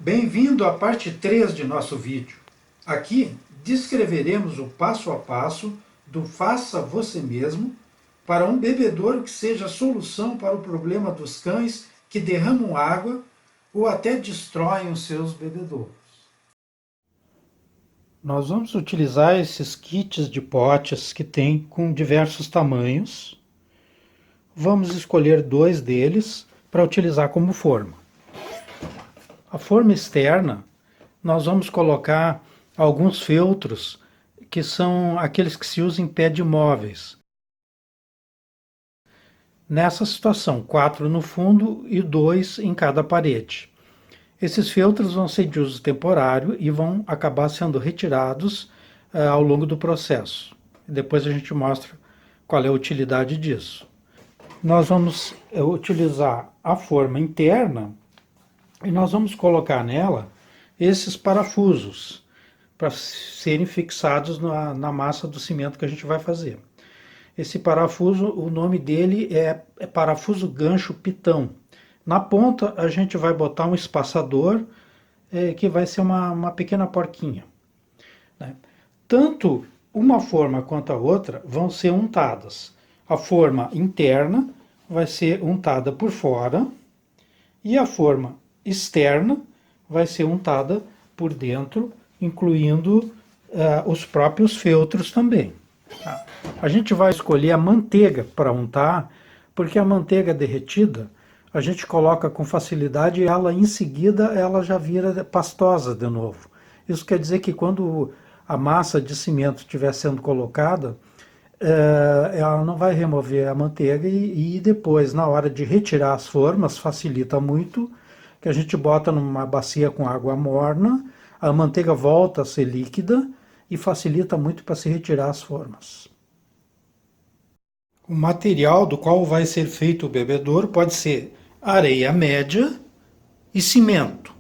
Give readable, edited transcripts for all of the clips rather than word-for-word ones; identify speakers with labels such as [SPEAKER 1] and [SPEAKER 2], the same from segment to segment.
[SPEAKER 1] Bem-vindo à parte 3 de nosso vídeo. Aqui descreveremos o passo a passo do faça você mesmo para um bebedouro que seja a solução para o problema dos cães que derramam água ou até destroem os seus bebedouros. Nós vamos utilizar esses kits de potes que tem com diversos tamanhos. Vamos escolher 2 deles para utilizar como forma. A forma externa, nós vamos colocar alguns feltros que são aqueles que se usam em pé de móveis. Nessa situação, 4 no fundo e 2 em cada parede. Esses feltros vão ser de uso temporário e vão acabar sendo retirados ao longo do processo. Depois a gente mostra qual é a utilidade disso. Nós vamos utilizar a forma interna e nós vamos colocar nela esses parafusos para serem fixados na massa do cimento que a gente vai fazer. Esse parafuso, o nome dele é parafuso gancho pitão. Na ponta a gente vai botar um espaçador que vai ser uma pequena porquinha. Né? Tanto uma forma quanto a outra vão ser untadas. A forma interna vai ser untada por fora e a forma externa vai ser untada por dentro, incluindo os próprios feltros também. Tá? A gente vai escolher a manteiga para untar, porque a manteiga derretida a gente coloca com facilidade e ela em seguida ela já vira pastosa de novo. Isso quer dizer que quando a massa de cimento estiver sendo colocada, ela não vai remover a manteiga e depois, na hora de retirar as formas, facilita muito, que a gente bota numa bacia com água morna, a manteiga volta a ser líquida e facilita muito para se retirar as formas. O material do qual vai ser feito o bebedouro pode ser areia média e cimento.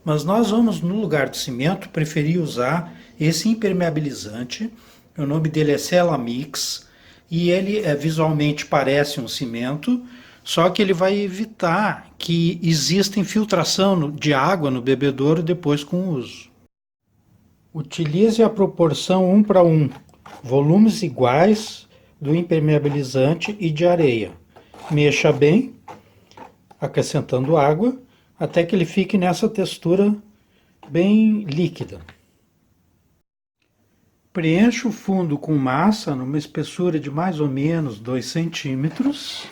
[SPEAKER 1] Mas nós vamos, no lugar do cimento, preferir usar esse impermeabilizante. O nome dele é Celamix e ele visualmente parece um cimento, só que ele vai evitar que exista infiltração de água no bebedouro depois com o uso. Utilize a proporção 1 para 1, volumes iguais do impermeabilizante e de areia. Mexa bem, acrescentando água, até que ele fique nessa textura bem líquida. Preencha o fundo com massa numa espessura de mais ou menos 2 centímetros.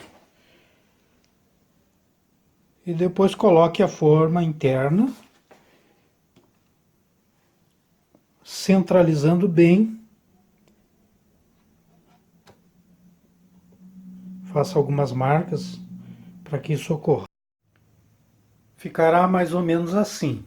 [SPEAKER 1] E depois coloque a forma interna, centralizando bem. Faça algumas marcas para que isso ocorra. Ficará mais ou menos assim.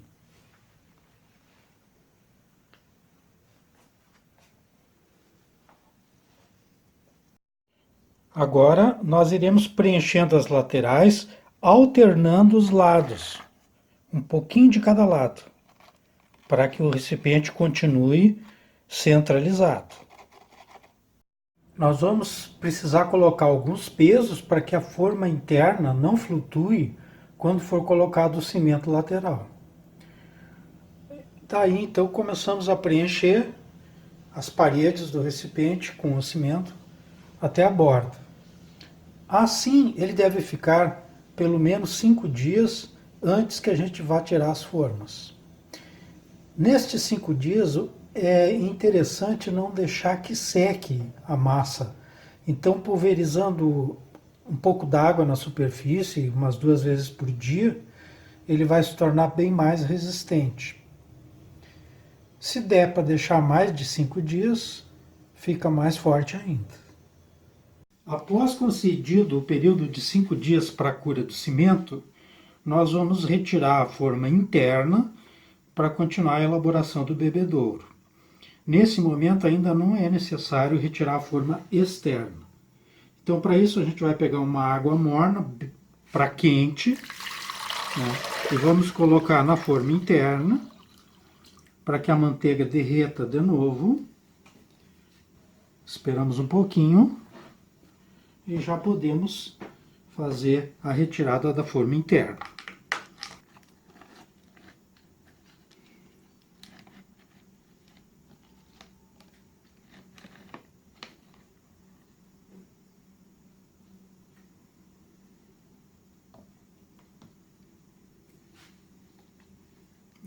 [SPEAKER 1] Agora nós iremos preenchendo as laterais, alternando os lados, um pouquinho de cada lado, para que o recipiente continue centralizado. Nós vamos precisar colocar alguns pesos para que a forma interna não flutue quando for colocado o cimento lateral. Daí então começamos a preencher as paredes do recipiente com o cimento até a borda. Assim ele deve ficar pelo menos 5 dias antes que a gente vá tirar as formas. Nestes 5 dias é interessante não deixar que seque a massa. Então, pulverizando um pouco d'água na superfície, umas 2 vezes por dia, ele vai se tornar bem mais resistente. Se der para deixar mais de 5 dias, fica mais forte ainda. Após concedido o período de 5 dias para a cura do cimento, nós vamos retirar a forma interna para continuar a elaboração do bebedouro. Nesse momento ainda não é necessário retirar a forma externa. Então, para isso, a gente vai pegar uma água morna para quente, né, e vamos colocar na forma interna para que a manteiga derreta de novo. Esperamos um pouquinho e já podemos fazer a retirada da forma interna.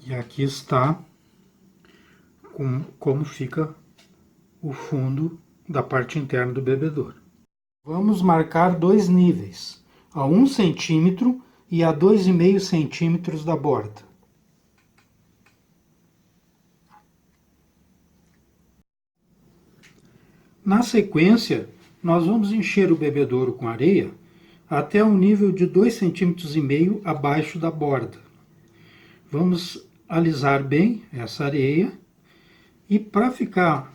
[SPEAKER 1] E aqui está como fica o fundo da parte interna do bebedouro. Vamos marcar dois níveis, a 1 centímetro e a 2,5 centímetros da borda. Na sequência, nós vamos encher o bebedouro com areia até um nível de 2,5 centímetros abaixo da borda. Vamos alisar bem essa areia e, para ficar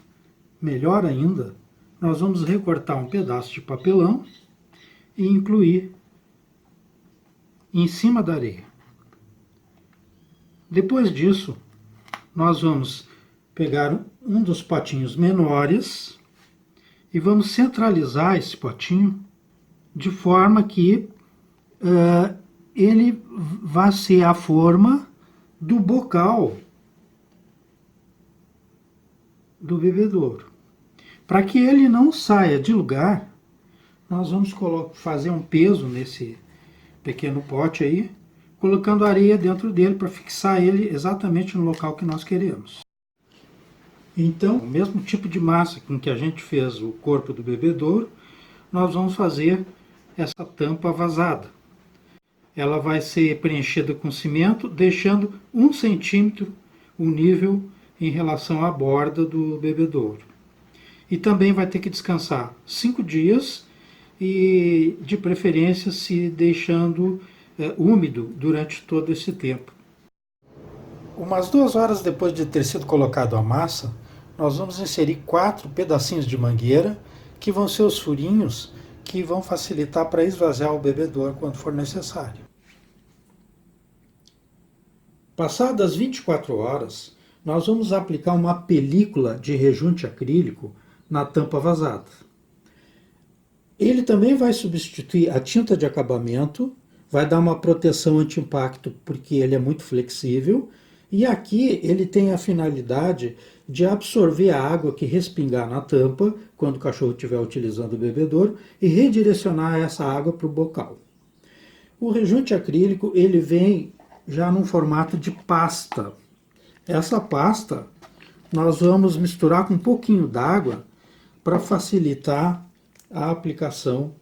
[SPEAKER 1] melhor ainda, nós vamos recortar um pedaço de papelão e incluir em cima da areia. Depois disso, nós vamos pegar um dos potinhos menores e vamos centralizar esse potinho de forma que ele vai ser a forma do bocal do bebedouro. Para que ele não saia de lugar, nós vamos fazer um peso nesse pequeno pote aí, colocando areia dentro dele para fixar ele exatamente no local que nós queremos. Então, o mesmo tipo de massa com que a gente fez o corpo do bebedouro, nós vamos fazer essa tampa vazada. Ela vai ser preenchida com cimento, deixando 1 centímetro o nível em relação à borda do bebedouro. E também vai ter que descansar 5 dias e, de preferência, se deixando úmido durante todo esse tempo. Umas 2 horas depois de ter sido colocado a massa, nós vamos inserir 4 pedacinhos de mangueira, que vão ser os furinhos que vão facilitar para esvaziar o bebedouro quando for necessário. Passadas 24 horas, nós vamos aplicar uma película de rejunte acrílico na tampa vazada. Ele também vai substituir a tinta de acabamento, vai dar uma proteção anti-impacto porque ele é muito flexível, e aqui ele tem a finalidade de absorver a água que respingar na tampa quando o cachorro estiver utilizando o bebedouro e redirecionar essa água para o bocal. O rejunte acrílico ele vem já num formato de pasta. Essa pasta nós vamos misturar com um pouquinho d'água para facilitar a aplicação.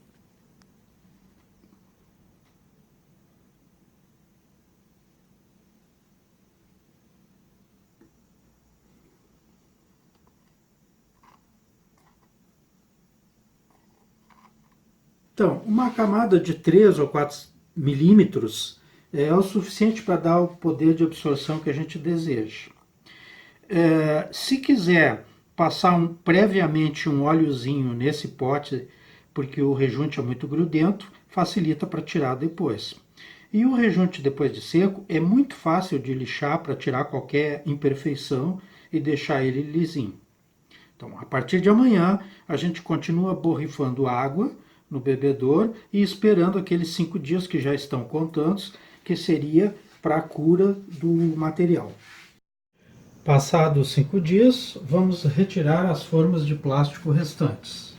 [SPEAKER 1] Então, uma camada de 3 ou 4 milímetros é o suficiente para dar o poder de absorção que a gente deseja. Se quiser passar previamente um óleozinho nesse pote, porque o rejunte é muito grudento, facilita para tirar depois. E o rejunte depois de seco é muito fácil de lixar para tirar qualquer imperfeição e deixar ele lisinho. Então, a partir de amanhã, a gente continua borrifando água no bebedouro e esperando aqueles 5 dias que já estão contados, que seria para a cura do material. Passados 5 dias, vamos retirar as formas de plástico restantes.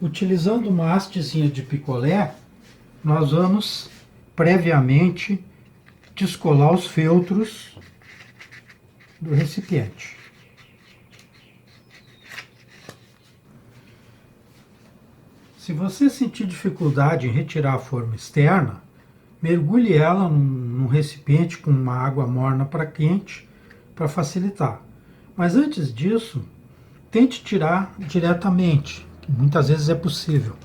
[SPEAKER 1] Utilizando uma hastezinha de picolé, nós vamos previamente descolar os feltros do recipiente. Se você sentir dificuldade em retirar a forma externa, mergulhe ela num recipiente com uma água morna para quente, para facilitar. Mas antes disso, tente tirar diretamente, que muitas vezes é possível.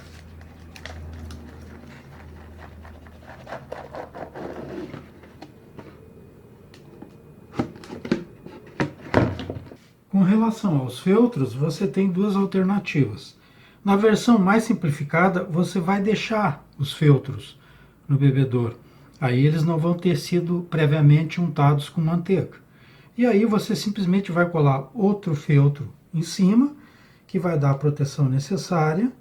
[SPEAKER 1] Com relação aos feltros, você tem 2 alternativas. Na versão mais simplificada, você vai deixar os feltros no bebedouro. Aí eles não vão ter sido previamente untados com manteiga. E aí você simplesmente vai colar outro feltro em cima, que vai dar a proteção necessária.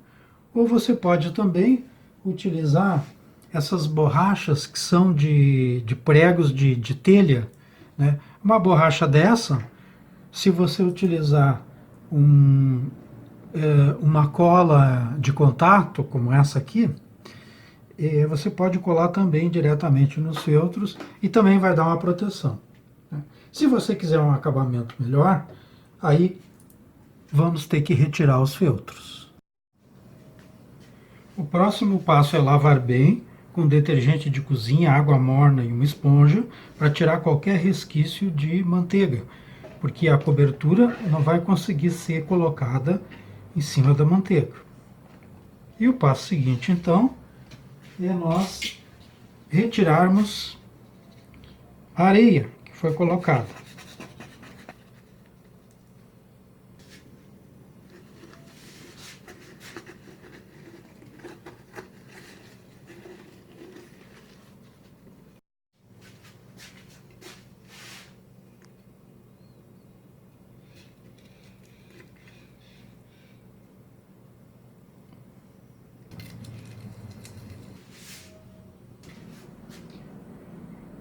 [SPEAKER 1] Ou você pode também utilizar essas borrachas que são de pregos de telha, né? Uma borracha dessa, Se você utilizar uma cola de contato, como essa aqui, você pode colar também diretamente nos feltros e também vai dar uma proteção. Se você quiser um acabamento melhor, aí vamos ter que retirar os feltros. O próximo passo é lavar bem com detergente de cozinha, água morna e uma esponja para tirar qualquer resquício de manteiga, porque a cobertura não vai conseguir ser colocada em cima da manteiga. E o passo seguinte, então, é nós retirarmos a areia que foi colocada.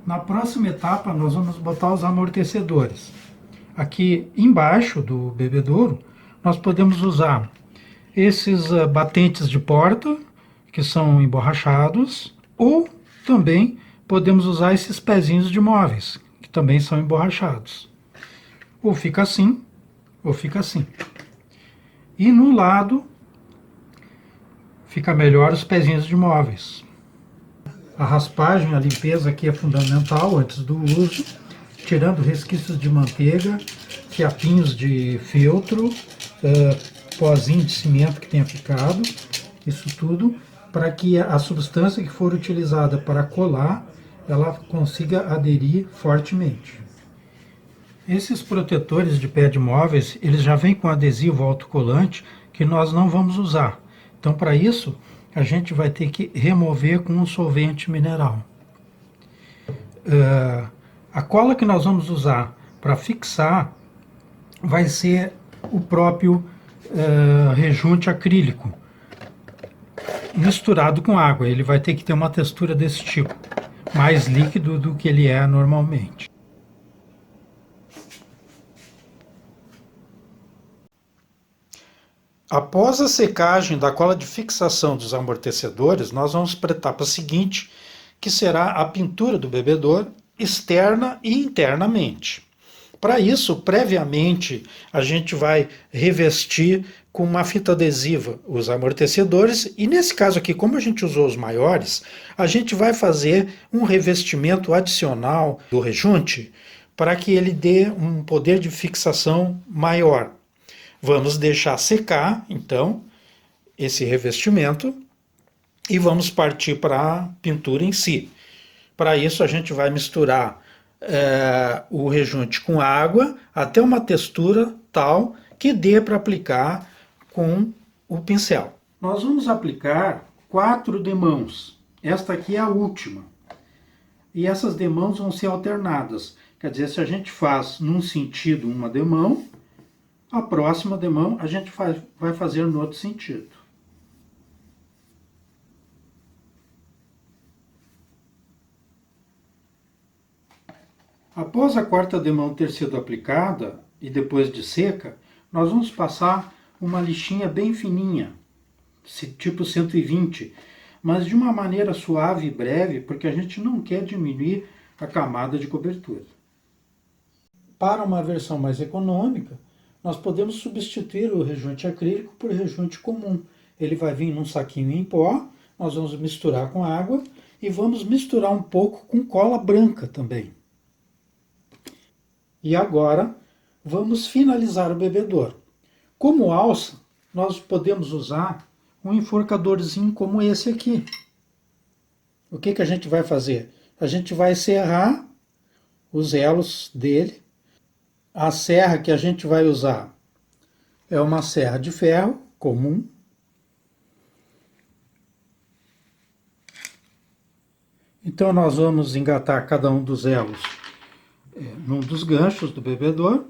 [SPEAKER 1] Na próxima etapa, nós vamos botar os amortecedores. Aqui embaixo do bebedouro, nós podemos usar esses batentes de porta, que são emborrachados, ou também podemos usar esses pezinhos de móveis, que também são emborrachados. Ou fica assim, ou fica assim. E no lado, fica melhor os pezinhos de móveis. A raspagem, a limpeza aqui é fundamental antes do uso, tirando resquícios de manteiga, fiapinhos de feltro, pozinho de cimento que tenha ficado, isso tudo, para que a substância que for utilizada para colar, ela consiga aderir fortemente. Esses protetores de pé de móveis, eles já vêm com adesivo autocolante que nós não vamos usar. Então, para isso, a gente vai ter que remover com um solvente mineral. A cola que nós vamos usar para fixar vai ser o próprio rejunte acrílico, misturado com água. Ele vai ter que ter uma textura desse tipo, mais líquido do que ele é normalmente. Após a secagem da cola de fixação dos amortecedores, nós vamos para a etapa seguinte, que será a pintura do bebedouro externa e internamente. Para isso, previamente, a gente vai revestir com uma fita adesiva os amortecedores e nesse caso aqui, como a gente usou os maiores, a gente vai fazer um revestimento adicional do rejunte para que ele dê um poder de fixação maior. Vamos deixar secar, então, esse revestimento e vamos partir para a pintura em si. Para isso, a gente vai misturar o rejunte com água até uma textura tal que dê para aplicar com o pincel. Nós vamos aplicar 4 demãos. Esta aqui é a última. E essas demãos vão ser alternadas. Quer dizer, se a gente faz num sentido uma demão, a próxima demão a gente vai fazer no outro sentido. Após a quarta demão ter sido aplicada e depois de seca, nós vamos passar uma lixinha bem fininha, tipo 120, mas de uma maneira suave e breve, porque a gente não quer diminuir a camada de cobertura. Para uma versão mais econômica, nós podemos substituir o rejunte acrílico por rejunte comum. Ele vai vir num saquinho em pó, nós vamos misturar com água e vamos misturar um pouco com cola branca também. E agora vamos finalizar o bebedouro. Como alça, nós podemos usar um enforcadorzinho como esse aqui. O que a gente vai fazer? A gente vai serrar os elos dele. A serra que a gente vai usar é uma serra de ferro comum. Então nós vamos engatar cada um dos elos num dos ganchos do bebedouro.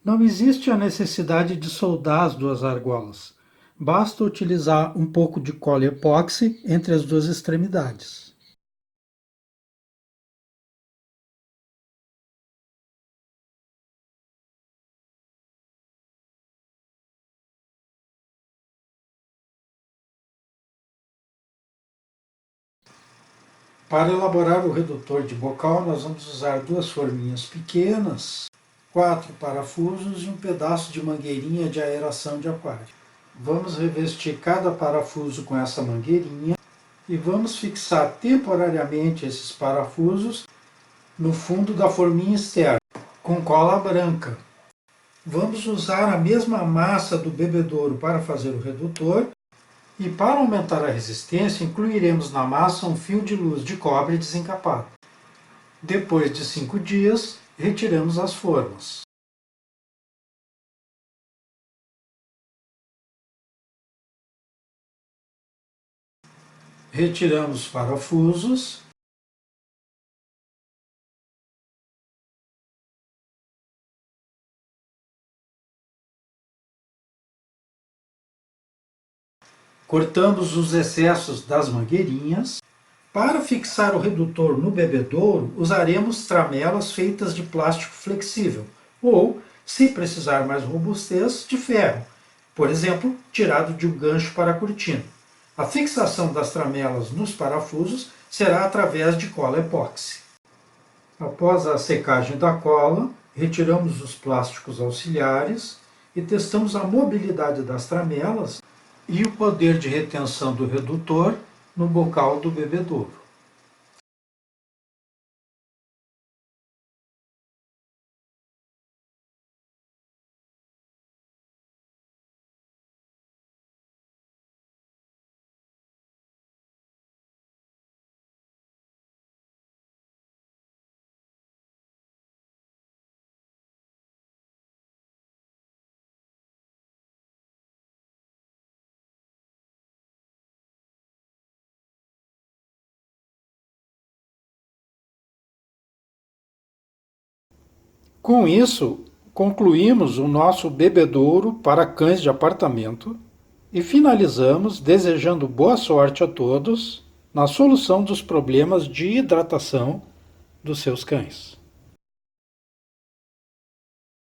[SPEAKER 1] Não existe a necessidade de soldar as duas argolas. Basta utilizar um pouco de cola epóxi entre as duas extremidades. Para elaborar o redutor de bocal, nós vamos usar duas forminhas pequenas, quatro parafusos e um pedaço de mangueirinha de aeração de aquário. Vamos revestir cada parafuso com essa mangueirinha e vamos fixar temporariamente esses parafusos no fundo da forminha externa, com cola branca. Vamos usar a mesma massa do bebedouro para fazer o redutor e, para aumentar a resistência, incluiremos na massa um fio de luz de cobre desencapado. Depois de 5 dias, retiramos as formas. Retiramos os parafusos. Cortamos os excessos das mangueirinhas. Para fixar o redutor no bebedouro, usaremos tramelas feitas de plástico flexível ou, se precisar mais robustez, de ferro, por exemplo, tirado de um gancho para a cortina. A fixação das tramelas nos parafusos será através de cola epóxi. Após a secagem da cola, retiramos os plásticos auxiliares e testamos a mobilidade das tramelas e o poder de retenção do redutor no bocal do bebedouro. Com isso, concluímos o nosso bebedouro para cães de apartamento e finalizamos desejando boa sorte a todos na solução dos problemas de hidratação dos seus cães.